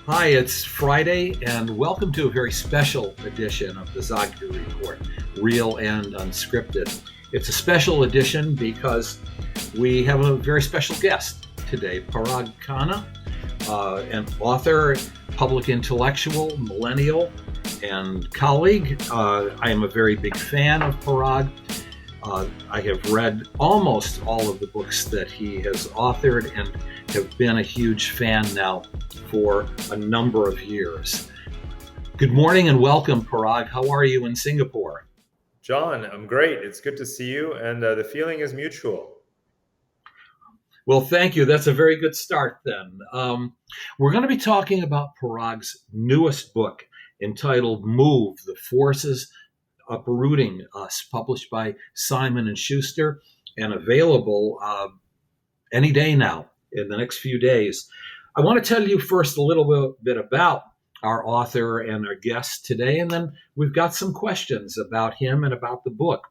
Hi, it's Friday, and welcome to a very special edition of the Zogby Report, real and unscripted. It's a special edition because we have a very special guest today, Parag Khanna, an author, public intellectual, millennial, and colleague. I am a very big fan of Parag. I have read almost all of the books that he has authored and have been a huge fan now for a number of years. Good morning and welcome, Parag. How are you in Singapore? John, I'm great. It's good to see you, and the feeling is mutual. Well, thank you. That's a very good start then. We're going to be talking about Parag's newest book entitled Move, The Forces Uprooting Us, published by Simon & Schuster and available any day now in the next few days. I want to tell you first a little bit about our author and our guest today, and then we've got some questions about him and about the book.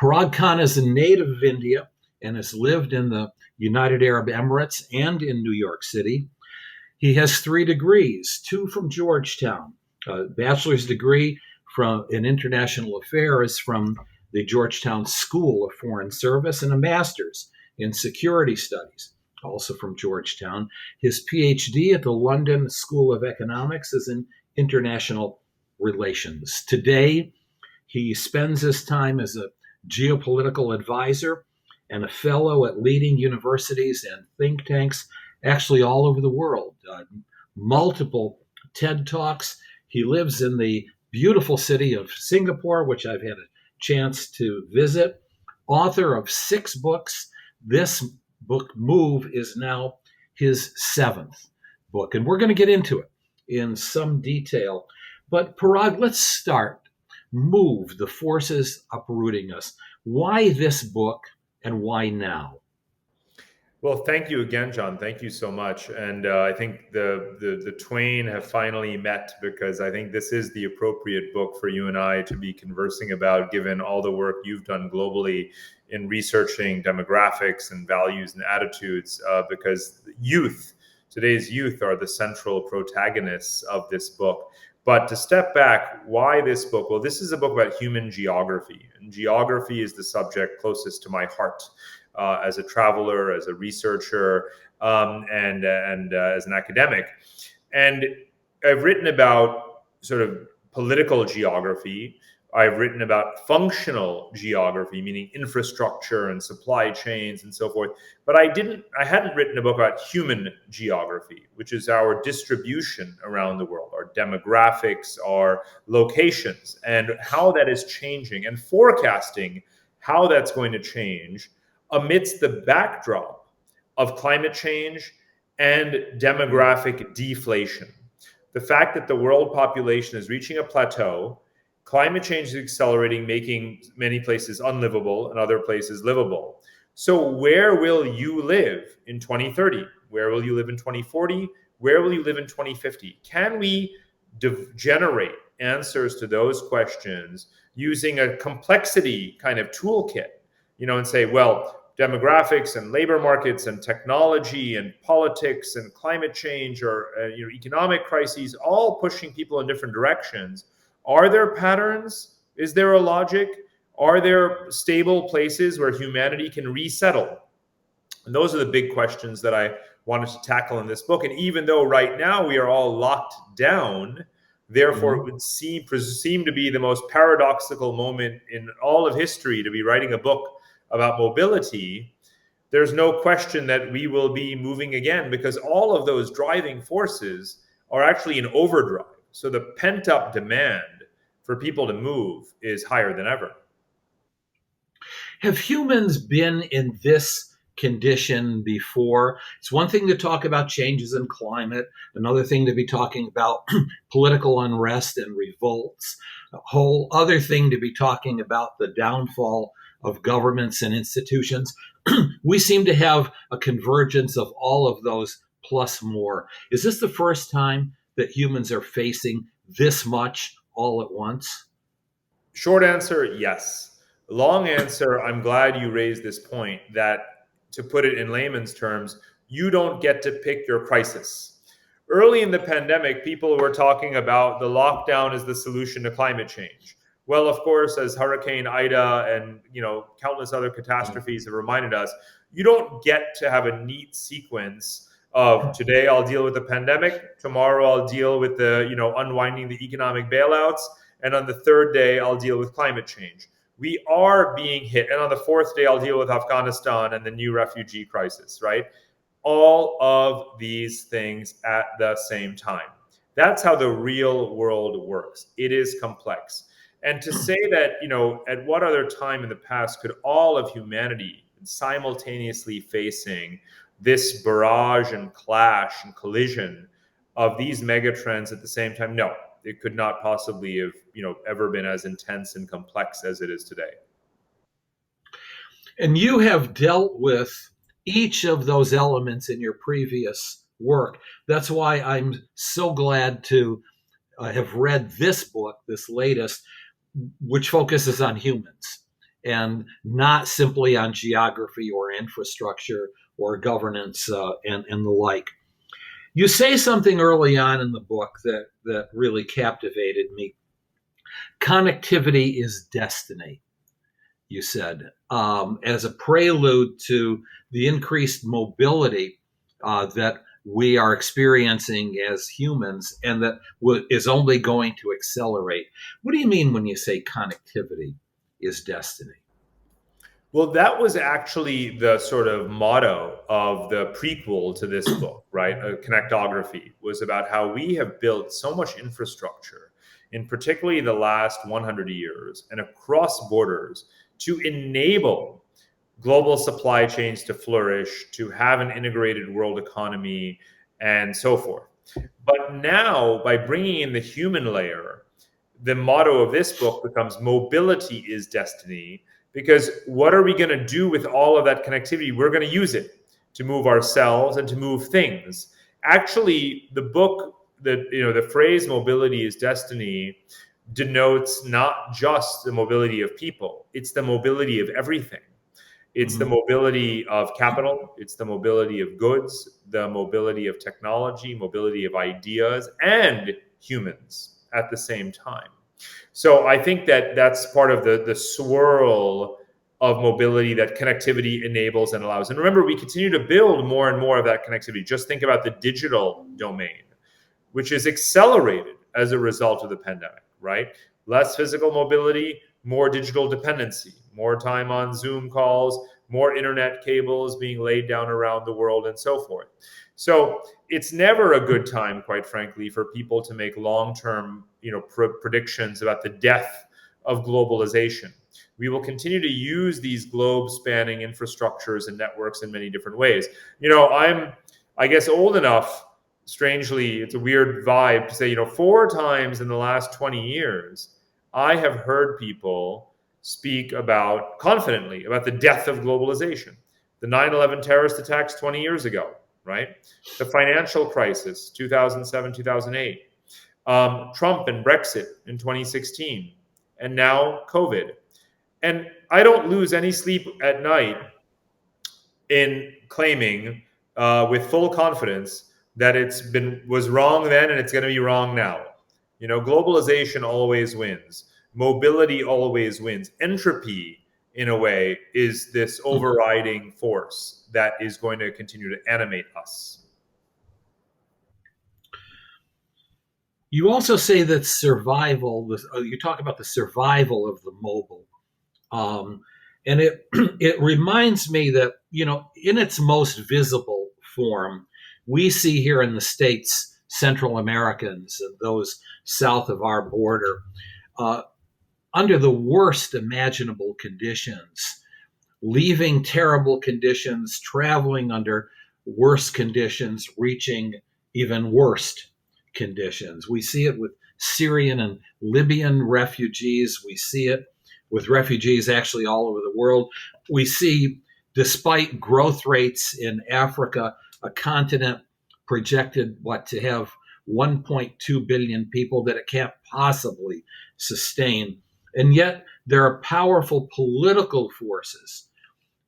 Parag Khan is a native of India and has lived in the United Arab Emirates and in New York City. He has 3 degrees, 2 from Georgetown, a bachelor's degree in international affairs from the Georgetown School of Foreign Service, and a master's in security studies, also from Georgetown. His PhD at the London School of Economics is in international relations. Today, he spends his time as a geopolitical advisor and a fellow at leading universities and think tanks, actually all over the world. Multiple TED Talks. He lives in the beautiful city of Singapore, which I've had a chance to visit. Author of 6 books. This book, Move, is now his 7th book, and we're going to get into it in some detail. But Parag, let's start. Move, The Forces Uprooting Us. Why this book and why now? Well, thank you again, John. Thank you so much. And I think the twain have finally met, because I think this is the appropriate book for you and I to be conversing about, given all the work you've done globally in researching demographics and values and attitudes, because today's youth are the central protagonists of this book. But to step back, why this book? Well, this is a book about human geography, and geography is the subject closest to my heart. As a traveler, as a researcher, and as an academic. And I've written about sort of political geography. I've written about functional geography, meaning infrastructure and supply chains and so forth. But I hadn't written a book about human geography, which is our distribution around the world, our demographics, our locations, and how that is changing, and forecasting how that's going to change amidst the backdrop of climate change and demographic deflation. The fact that the world population is reaching a plateau, climate change is accelerating, making many places unlivable and other places livable. So where will you live in 2030? Where will you live in 2040? Where will you live in 2050? Can we generate answers to those questions using a complexity kind of toolkit? And say, well, demographics and labor markets and technology and politics and climate change or economic crises, all pushing people in different directions. Are there patterns? Is there a logic? Are there stable places where humanity can resettle? And those are the big questions that I wanted to tackle in this book. And even though right now we are all locked down, therefore it would seem to be the most paradoxical moment in all of history to be writing a book about mobility, there's no question that we will be moving again, because all of those driving forces are actually in overdrive. So the pent-up demand for people to move is higher than ever. Have humans been in this condition before? It's one thing to talk about changes in climate, another thing to be talking about political unrest and revolts, a whole other thing to be talking about the downfall of governments and institutions. We seem to have a convergence of all of those plus more. Is this the first time that humans are facing this much all at once? Short answer, yes. Long answer, I'm glad you raised this point, that, to put it in layman's terms, you don't get to pick your crisis. Early in the pandemic, people were talking about the lockdown as the solution to climate change. Well, of course, as Hurricane Ida and countless other catastrophes have reminded us, you don't get to have a neat sequence of today I'll deal with the pandemic, tomorrow I'll deal with the unwinding the economic bailouts, and on the third day I'll deal with climate change. We are being hit, and on the fourth day I'll deal with Afghanistan and the new refugee crisis, right? All of these things at the same time. That's how the real world works. It is complex. And to say that, at what other time in the past could all of humanity simultaneously facing this barrage and clash and collision of these megatrends at the same time? No, it could not possibly have, ever been as intense and complex as it is today. And you have dealt with each of those elements in your previous work. That's why I'm so glad to have read this book, this latest, which focuses on humans and not simply on geography or infrastructure or governance and the like. You say something early on in the book that really captivated me. Connectivity is destiny, you said, as a prelude to the increased mobility that we are experiencing as humans and that is only going to accelerate. What do you mean when you say connectivity is destiny? Well, that was actually the sort of motto of the prequel to this book, right? Connectography was about how we have built so much infrastructure in particularly the last 100 years and across borders to enable global supply chains to flourish, to have an integrated world economy, and so forth. But now, by bringing in the human layer, the motto of this book becomes mobility is destiny. Because what are we going to do with all of that connectivity? We're going to use it to move ourselves and to move things. Actually, the book, the phrase mobility is destiny denotes not just the mobility of people, it's the mobility of everything. It's the mobility of capital, it's the mobility of goods, the mobility of technology, mobility of ideas, and humans at the same time. So I think that that's part of the swirl of mobility that connectivity enables and allows. And remember, we continue to build more and more of that connectivity. Just think about the digital domain, which is accelerated as a result of the pandemic, right? Less physical mobility, more digital dependency, more time on Zoom calls, more internet cables being laid down around the world, and so forth. So it's never a good time, quite frankly, for people to make long-term, predictions about the death of globalization. We will continue to use these globe-spanning infrastructures and networks in many different ways. I'm, I guess, old enough. Strangely, it's a weird vibe to say, 4 times in the last 20 years, I have heard people speak confidently about the death of globalization. The 9/11 terrorist attacks 20 years ago, right? The financial crisis, 2007, 2008. Trump and Brexit in 2016. And now COVID. And I don't lose any sleep at night in claiming with full confidence that was wrong then and it's going to be wrong now. Globalization always wins. Mobility always wins. Entropy, in a way, is this overriding force that is going to continue to animate us. You also say that you talk about the survival of the mobile. And it reminds me that, in its most visible form, we see here in the States, Central Americans and those south of our border, under the worst imaginable conditions, leaving terrible conditions, traveling under worse conditions, reaching even worse conditions. We see it with Syrian and Libyan refugees. We see it with refugees actually all over the world. We see, despite growth rates in Africa, a continent projected to have 1.2 billion people that it can't possibly sustain. And yet there are powerful political forces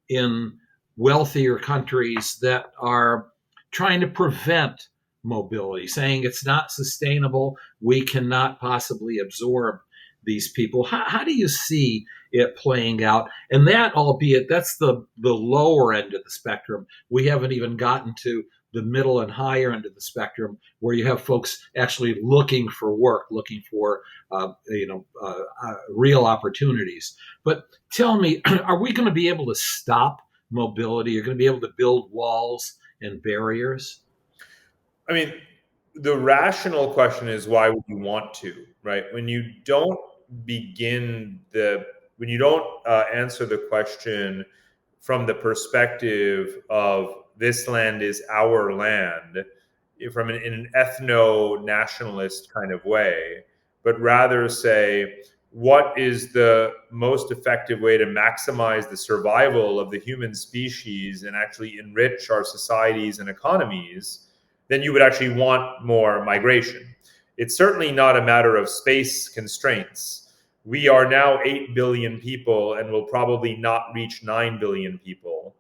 in wealthier countries that are trying to prevent mobility, saying it's not sustainable. We cannot possibly absorb these people. How do you see it playing out? And that, albeit that's the lower end of the spectrum, we haven't even gotten to the middle and higher end of the spectrum, where you have folks actually looking for work, looking for real opportunities. But tell me, are we going to be able to stop mobility? You're going to be able to build walls and barriers? I mean, the rational question is why would you want to, right? Begin the when you don't answer the question from the perspective of this land is our land, in an ethno-nationalist kind of way, but rather say what is the most effective way to maximize the survival of the human species and actually enrich our societies and economies, then you would actually want more migration. It's certainly not a matter of space constraints. We are now 8 billion people and will probably not reach 9 billion people.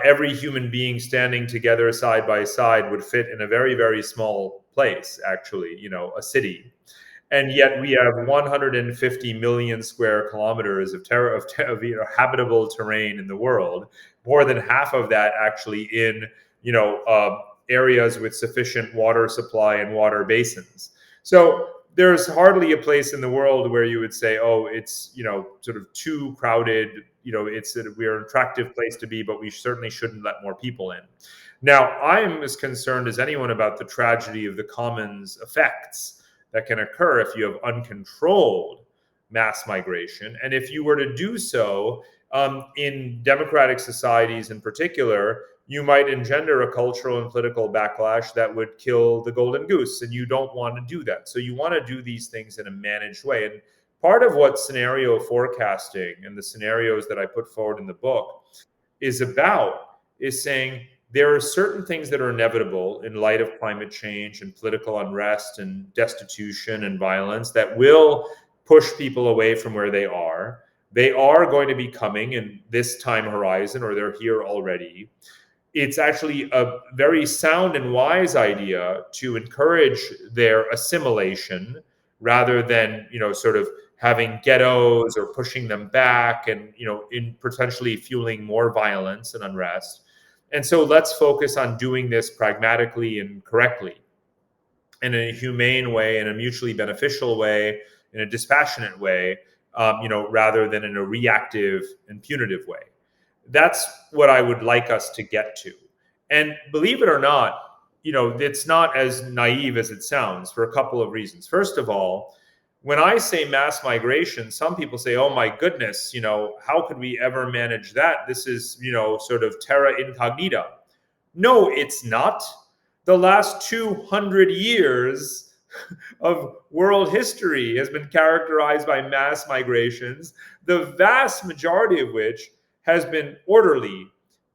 Every human being standing together side by side would fit in a very, very small place, actually, a city. And yet we have 150 million square kilometers of habitable terrain in the world. More than half of that actually in areas with sufficient water supply and water basins. So there's hardly a place in the world where you would say, oh, it's sort of too crowded. We're an attractive place to be, but we certainly shouldn't let more people in. Now, I am as concerned as anyone about the tragedy of the commons effects that can occur if you have uncontrolled mass migration. And if you were to do so in democratic societies in particular, you might engender a cultural and political backlash that would kill the golden goose. And you don't want to do that. So you want to do these things in a managed way. And part of what scenario forecasting and the scenarios that I put forward in the book is saying there are certain things that are inevitable in light of climate change and political unrest and destitution and violence that will push people away from where they are. They are going to be coming in this time horizon, or they're here already. It's actually a very sound and wise idea to encourage their assimilation rather than, sort of having ghettos or pushing them back and, in potentially fueling more violence and unrest. And so let's focus on doing this pragmatically and correctly, in a humane way, in a mutually beneficial way, in a dispassionate way, rather than in a reactive and punitive way. That's what I would like us to get to. And believe it or not, it's not as naive as it sounds for a couple of reasons. First of all, when I say mass migration, some people say, oh my goodness, how could we ever manage that? This is, sort of terra incognita. No, it's not. The last 200 years of world history has been characterized by mass migrations, the vast majority of which has been orderly,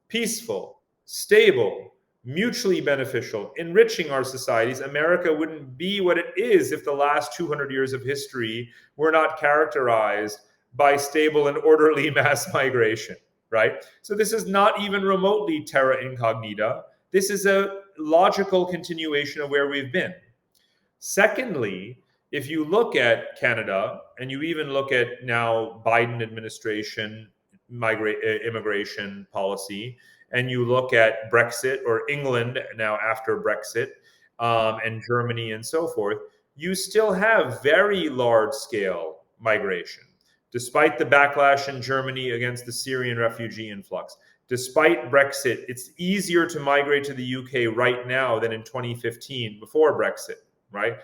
peaceful, stable, mutually beneficial, enriching our societies. America wouldn't be what it is if the last 200 years of history were not characterized by stable and orderly mass migration, right? So this is not even remotely terra incognita. This is a logical continuation of where we've been. Secondly, if you look at Canada and you even look at now Biden administration immigration policy, and you look at Brexit, or England now after Brexit, and Germany and so forth, you still have very large scale migration. Despite the backlash in Germany against the Syrian refugee influx, despite Brexit, it's easier to migrate to the UK right now than in 2015 before Brexit, right?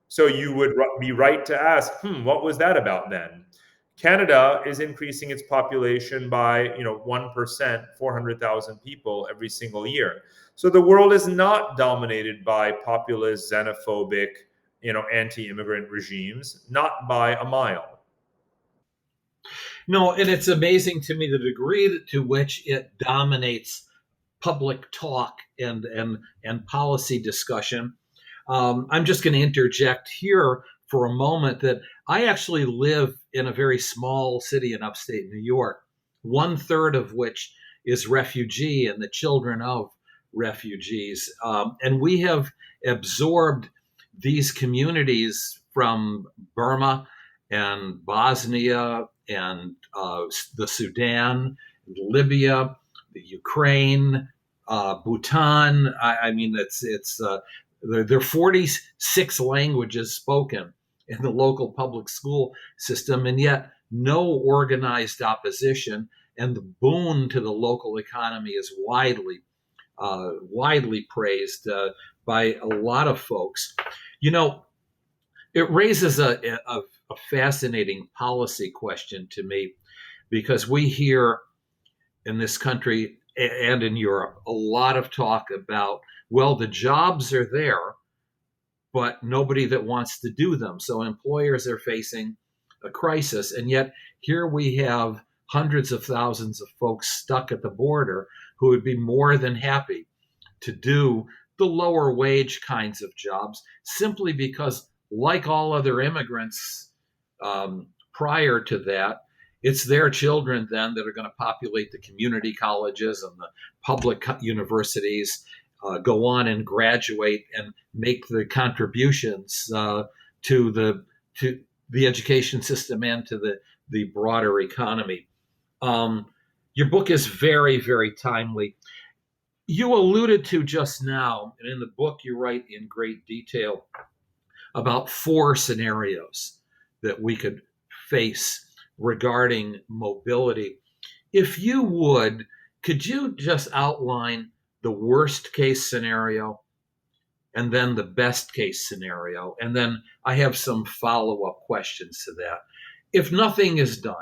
So you would be right to ask, what was that about then? Canada is increasing its population by 1%, 400,000 people every single year. So the world is not dominated by populist, xenophobic, anti-immigrant regimes, not by a mile. No, and it's amazing to me the degree to which it dominates public talk and policy discussion. I'm just going to interject here for a moment that I actually live in a very small city in upstate New York, 1/3 of which is refugee and the children of refugees. And we have absorbed these communities from Burma and Bosnia and the Sudan, Libya, the Ukraine, Bhutan. I mean, there are 46 languages spoken in the local public school system, and yet no organized opposition. And the boon to the local economy is widely praised by a lot of folks. You know, it raises a fascinating policy question to me, because we hear in this country and in Europe a lot of talk about, well, the jobs are there, but nobody that wants to do them. So employers are facing a crisis. And yet here we have hundreds of thousands of folks stuck at the border who would be more than happy to do the lower wage kinds of jobs, simply because, like all other immigrants prior to that, it's their children then that are going to populate the community colleges and the public universities, go on and graduate and make the contributions to the education system and to the broader economy. Your book is very, very timely. You alluded to just now, and in the book you write in great detail about 4 scenarios that we could face regarding mobility. If you would, could you just outline the worst case scenario and then the best case scenario? And then I have some follow up questions to that. If nothing is done,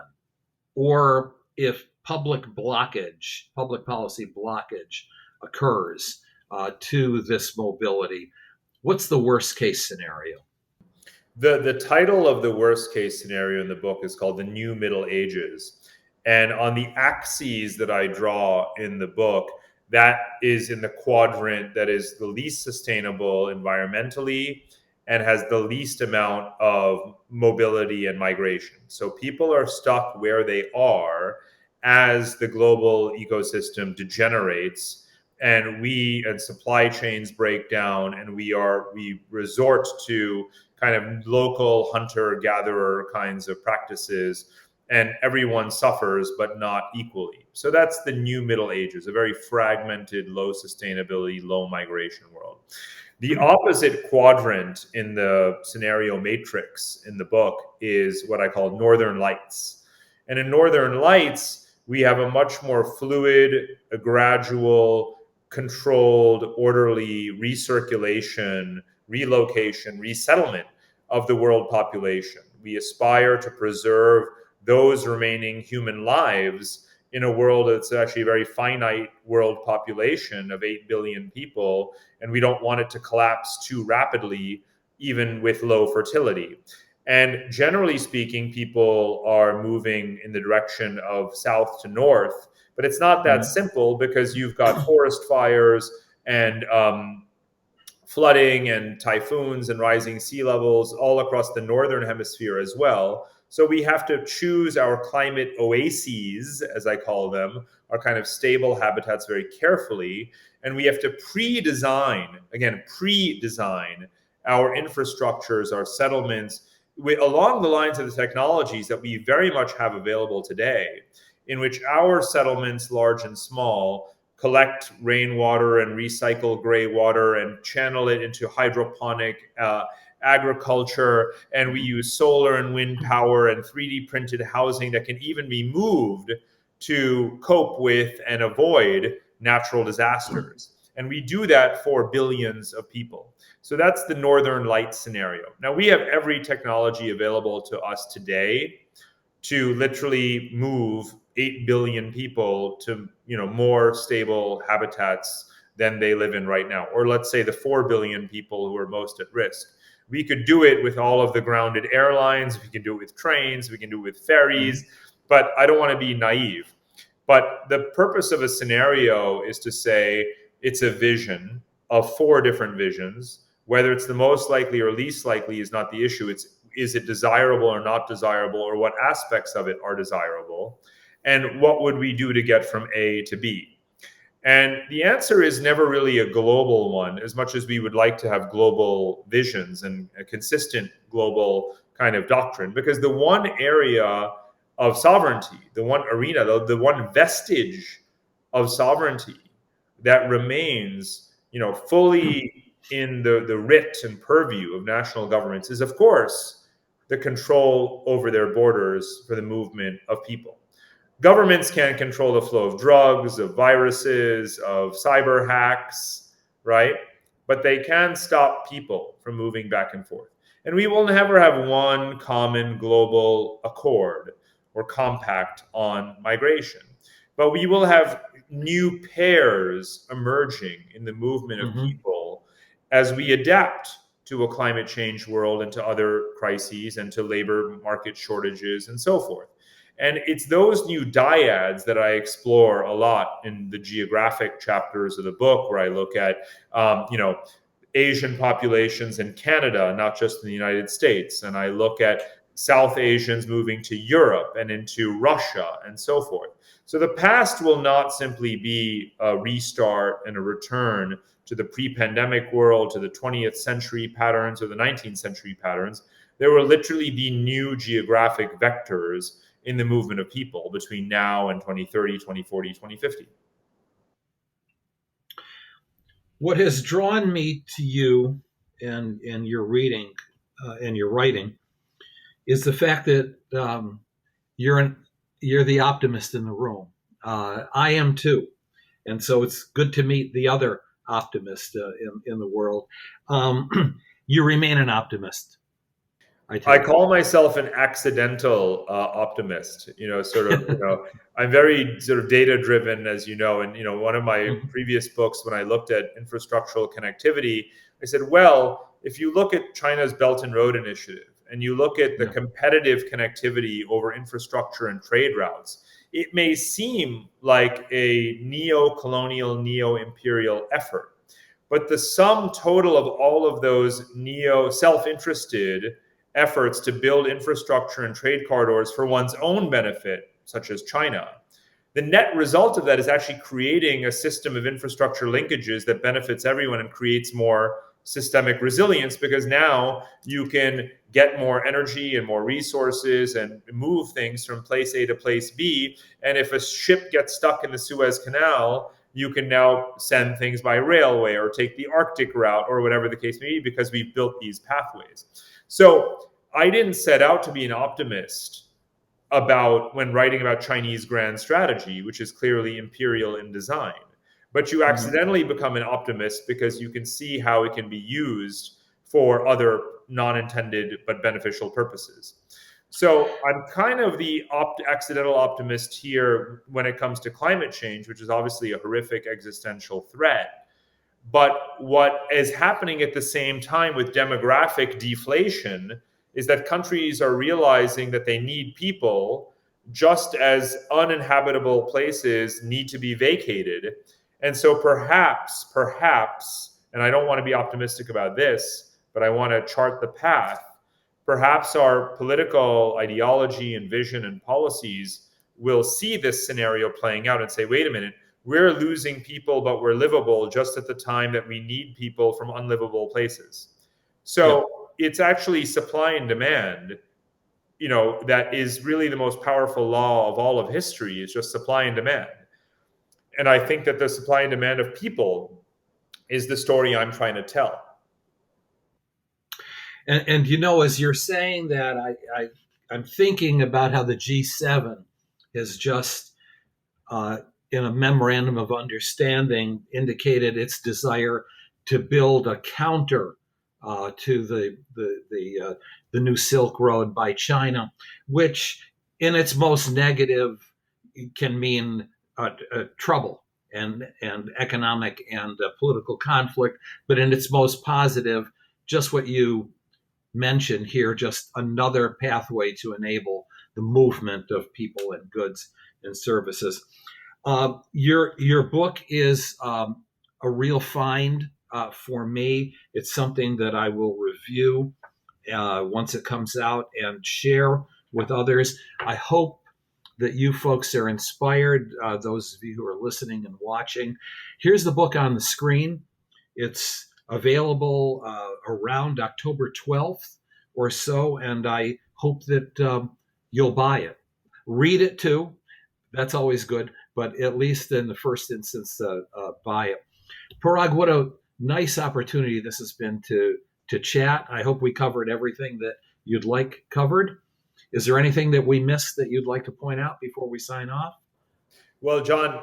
or if public policy blockage occurs to this mobility, what's the worst case scenario? The title of the worst case scenario in the book is called The New Middle Ages. And on the axes that I draw in the book, that is in the quadrant that is the least sustainable environmentally and has the least amount of mobility and migration. So people are stuck where they are as the global ecosystem degenerates, and supply chains break down, and we resort to kind of local hunter gatherer kinds of practices, and everyone suffers, but not equally. So that's the new Middle Ages, a very fragmented, low sustainability, low migration world. The opposite quadrant in the scenario matrix in the book is what I call Northern Lights. And in Northern Lights, we have a much more fluid, a gradual, controlled, orderly recirculation, relocation, resettlement of the world population. We aspire to preserve those remaining human lives in a world that's actually a very finite world population of 8 billion people, and we don't want it to collapse too rapidly, even with low fertility. And generally speaking, people are moving in the direction of south to north, but it's not that simple, because you've got forest fires and flooding and typhoons and rising sea levels all across the northern hemisphere as well. So we have to choose our climate oases, as I call them, our kind of stable habitats, very carefully. And we have to pre-design our infrastructures, our settlements, along the lines of the technologies that we very much have available today, in which our settlements, large and small, collect rainwater and recycle gray water and channel it into hydroponic agriculture. And we use solar and wind power and 3D printed housing that can even be moved to cope with and avoid natural disasters. And we do that for billions of people. So that's the Northern Lights scenario. Now, we have every technology available to us today to literally move 8 billion people to, more stable habitats than they live in right now. Or let's say the 4 billion people who are most at risk. We could do it with all of the grounded airlines. We can do it with trains. We can do it with ferries. But I don't want to be naive. But the purpose of a scenario is to say it's a vision of 4 different visions. Whether it's the most likely or least likely is not the issue. Is it desirable or not desirable, or what aspects of it are desirable? And what would we do to get from A to B? And the answer is never really a global one, as much as we would like to have global visions and a consistent global kind of doctrine, because the one area of sovereignty, the one arena, the one vestige of sovereignty that remains, fully in the writ and purview of national governments is, of course, the control over their borders for the movement of people. Governments can control the flow of drugs, of viruses, of cyber hacks, right? But they can stop people from moving back and forth. And we will never have one common global accord or compact on migration. But we will have new pairs emerging in the movement of Mm-hmm. people as we adapt to a climate change world and to other crises and to labor market shortages and so forth. And it's those new dyads that I explore a lot in the geographic chapters of the book, where I look at, Asian populations in Canada, not just in the United States. And I look at South Asians moving to Europe and into Russia and so forth. So the past will not simply be a restart and a return to the pre-pandemic world, to the 20th century patterns or the 19th century patterns. There will literally be new geographic vectors in the movement of people between now and 2030, 2040, 2050. What has drawn me to you and your reading and your writing is the fact that you're an, you're the optimist in the room. I am too, and so it's good to meet the other optimist in the world. You remain an optimist, I I take it. call myself an accidental optimist. I'm very sort of data driven, as you know. And one of my Mhm. previous books, when I looked at infrastructural connectivity, I said, well, if you look at China's Belt and Road Initiative and you look at the Yeah. competitive connectivity over infrastructure and trade routes, it may seem like a neo-colonial, neo-imperial effort. But the sum total of all of those neo self-interested efforts to build infrastructure and trade corridors for one's own benefit, such as China, the net result of that is actually creating a system of infrastructure linkages that benefits everyone and creates more systemic resilience, because now you can get more energy and more resources and move things from place A to place B. And if a ship gets stuck in the Suez Canal, you can now send things by railway or take the Arctic route or whatever the case may be, because we've built these pathways. So I didn't set out to be an optimist about when writing about Chinese grand strategy, which is clearly imperial in design. But you Mhm. accidentally become an optimist because you can see how it can be used for other non-intended but beneficial purposes. So I'm kind of the accidental optimist here when it comes to climate change, which is obviously a horrific existential threat. But what is happening at the same time with demographic deflation is that countries are realizing that they need people, just as uninhabitable places need to be vacated. And so perhaps, and I don't want to be optimistic about this, but I want to chart the path. Perhaps our political ideology and vision and policies will see this scenario playing out and say, wait a minute, we're losing people, but we're livable just at the time that we need people from unlivable places. Yeah. So it's actually supply and demand, that is really the most powerful law of all of history, is just supply and demand. And I think that the supply and demand of people is the story I'm trying to tell. And as you're saying that, I'm thinking about how the G7 has just, uh, in a memorandum of understanding, indicated its desire to build a counter to the new Silk Road by China, which, in its most negative, can mean trouble and economic and political conflict, but in its most positive, just what you mentioned here, just another pathway to enable the movement of people and goods and services. Your book is a real find for me. It's something that I will review once it comes out and share with others. I hope that you folks are inspired, those of you who are listening and watching. Here's the book on the screen. It's available around October 12th or so, and I hope that you'll buy it. Read it too. That's always good, but at least in the first instance, buy it. Parag, what a nice opportunity this has been to chat. I hope we covered everything that you'd like covered. Is there anything that we missed that you'd like to point out before we sign off? Well, John,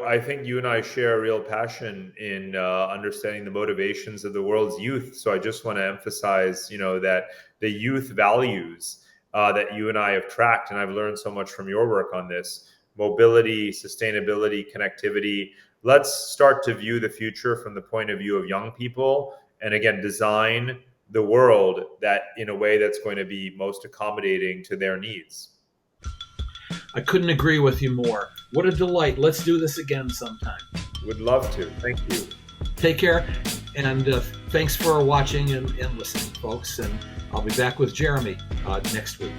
I think you and I share a real passion in understanding the motivations of the world's youth. So I just want to emphasize, that the youth values that you and I have tracked, and I've learned so much from your work on this: mobility, sustainability, connectivity. Let's start to view the future from the point of view of young people, and again, design the world that in a way that's going to be most accommodating to their needs. I couldn't agree with you more. What a delight. Let's do this again sometime. Would love to. Thank you. Take care, and thanks for watching and listening, folks. And I'll be back with Jeremy next week.